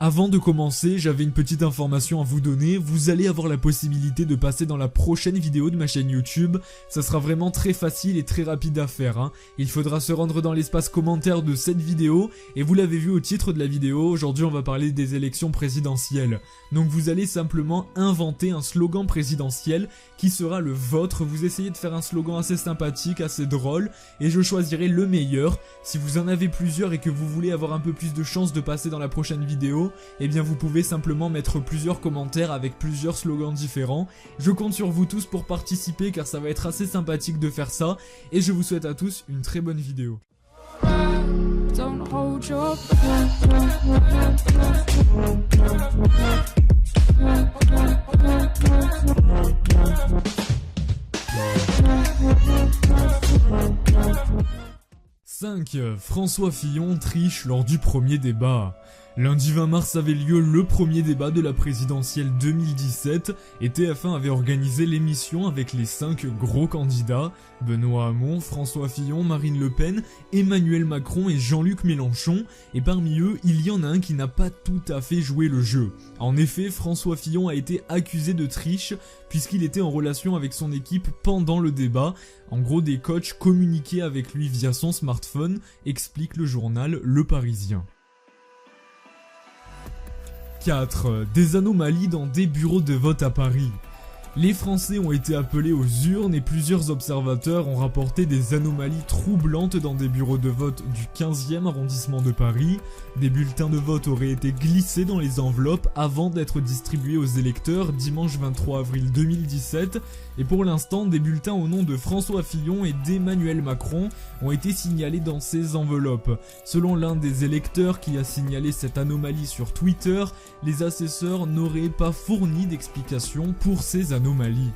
Avant de commencer, j'avais une petite information à vous donner, vous allez avoir la possibilité de passer dans la prochaine vidéo de ma chaîne YouTube, ça sera vraiment très facile et très rapide à faire, hein. Il faudra se rendre dans l'espace commentaire de cette vidéo, et vous l'avez vu au titre de la vidéo, aujourd'hui on va parler des élections présidentielles. Donc vous allez simplement inventer un slogan présidentiel qui sera le vôtre, vous essayez de faire un slogan assez sympathique, assez drôle, et je choisirai le meilleur. Si vous en avez plusieurs et que vous voulez avoir un peu plus de chance de passer dans la prochaine vidéo, eh bien vous pouvez simplement mettre plusieurs commentaires avec plusieurs slogans différents. Je compte sur vous tous pour participer car ça va être assez sympathique de faire ça, et je vous souhaite à tous une très bonne vidéo. Don't hold your 5. François Fillon triche lors du premier débat. Lundi 20 mars avait lieu le premier débat de la présidentielle 2017 et TF1 avait organisé l'émission avec les 5 gros candidats, Benoît Hamon, François Fillon, Marine Le Pen, Emmanuel Macron et Jean-Luc Mélenchon, et parmi eux, il y en a un qui n'a pas tout à fait joué le jeu. En effet, François Fillon a été accusé de triche puisqu'il était en relation avec son équipe pendant le débat. En gros, des coachs communiquaient avec lui via son smartphone, explique le journal Le Parisien. 4. Des anomalies dans des bureaux de vote à Paris. Les Français ont été appelés aux urnes et plusieurs observateurs ont rapporté des anomalies troublantes dans des bureaux de vote du 15e arrondissement de Paris. Des bulletins de vote auraient été glissés dans les enveloppes avant d'être distribués aux électeurs dimanche 23 avril 2017. Et pour l'instant, des bulletins au nom de François Fillon et d'Emmanuel Macron ont été signalés dans ces enveloppes. Selon l'un des électeurs qui a signalé cette anomalie sur Twitter, les assesseurs n'auraient pas fourni d'explication pour ces anomalies.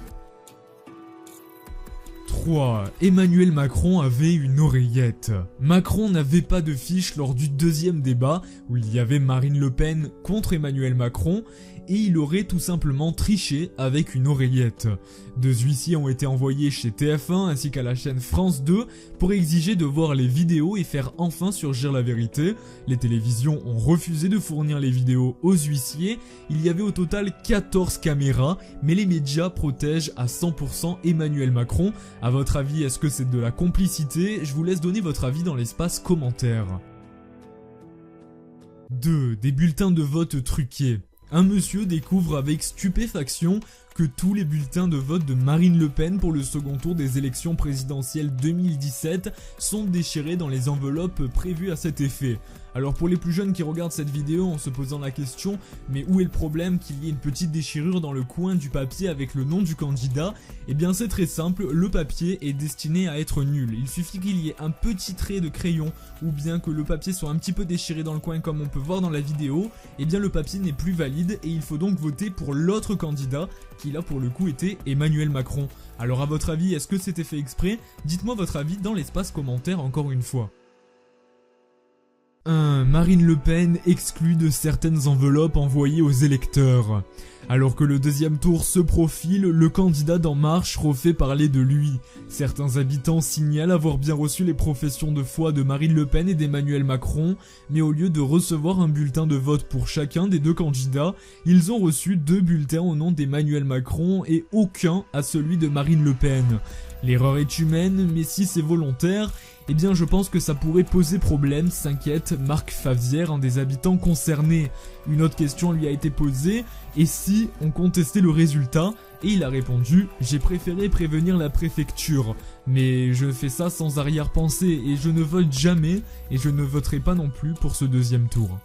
3. Emmanuel Macron avait une oreillette. Macron n'avait pas de fiche lors du deuxième débat où il y avait Marine Le Pen contre Emmanuel Macron et il aurait tout simplement triché avec une oreillette. 2 huissiers ont été envoyés chez TF1 ainsi qu'à la chaîne France 2 pour exiger de voir les vidéos et faire enfin surgir la vérité. Les télévisions ont refusé de fournir les vidéos aux huissiers. Il y avait au total 14 caméras, mais les médias protègent à 100% Emmanuel Macron. À votre avis, est-ce que c'est de la complicité? Je vous laisse donner votre avis dans l'espace commentaire. 2. Des bulletins de vote truqués. Un monsieur découvre avec stupéfaction que tous les bulletins de vote de Marine Le Pen pour le second tour des élections présidentielles 2017 sont déchirés dans les enveloppes prévues à cet effet. Alors pour les plus jeunes qui regardent cette vidéo en se posant la question, mais où est le problème qu'il y ait une petite déchirure dans le coin du papier avec le nom du candidat? Eh bien c'est très simple, le papier est destiné à être nul. Il suffit qu'il y ait un petit trait de crayon ou bien que le papier soit un petit peu déchiré dans le coin comme on peut voir dans la vidéo, eh bien le papier n'est plus valide et il faut donc voter pour l'autre candidat qui là pour le coup était Emmanuel Macron. Alors à votre avis, est-ce que c'était fait exprès? Dites-moi votre avis dans l'espace commentaire encore une fois. 1. Marine Le Pen exclue de certaines enveloppes envoyées aux électeurs. Alors que le deuxième tour se profile, le candidat d'En Marche refait parler de lui. Certains habitants signalent avoir bien reçu les professions de foi de Marine Le Pen et d'Emmanuel Macron, mais au lieu de recevoir un bulletin de vote pour chacun des 2 candidats, ils ont reçu 2 bulletins au nom d'Emmanuel Macron et aucun à celui de Marine Le Pen. L'erreur est humaine, mais si c'est volontaire, eh bien je pense que ça pourrait poser problème, s'inquiète Marc Favière, un des habitants concernés. Une autre question lui a été posée, et si on contestait le résultat? Et il a répondu, j'ai préféré prévenir la préfecture, mais je fais ça sans arrière-pensée et je ne vote jamais, et je ne voterai pas non plus pour ce deuxième tour.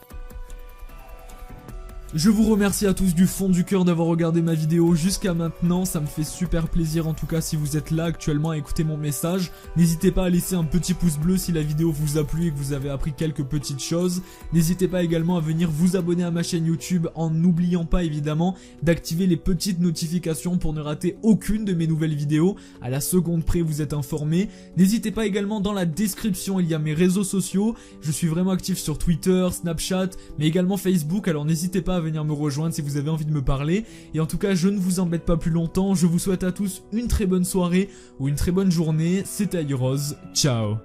Je vous remercie à tous du fond du cœur d'avoir regardé ma vidéo jusqu'à maintenant, ça me fait super plaisir en tout cas si vous êtes là actuellement à écouter mon message. N'hésitez pas à laisser un petit pouce bleu si la vidéo vous a plu et que vous avez appris quelques petites choses. N'hésitez pas également à venir vous abonner à ma chaîne YouTube en n'oubliant pas évidemment d'activer les petites notifications pour ne rater aucune de mes nouvelles vidéos. À la seconde près vous êtes informés. N'hésitez pas également dans la description, il y a mes réseaux sociaux. Je suis vraiment actif sur Twitter, Snapchat, mais également Facebook, alors n'hésitez pas à venir me rejoindre si vous avez envie de me parler. Et en tout cas, je ne vous embête pas plus longtemps. Je vous souhaite à tous une très bonne soirée ou une très bonne journée. C'était Airoz. Ciao.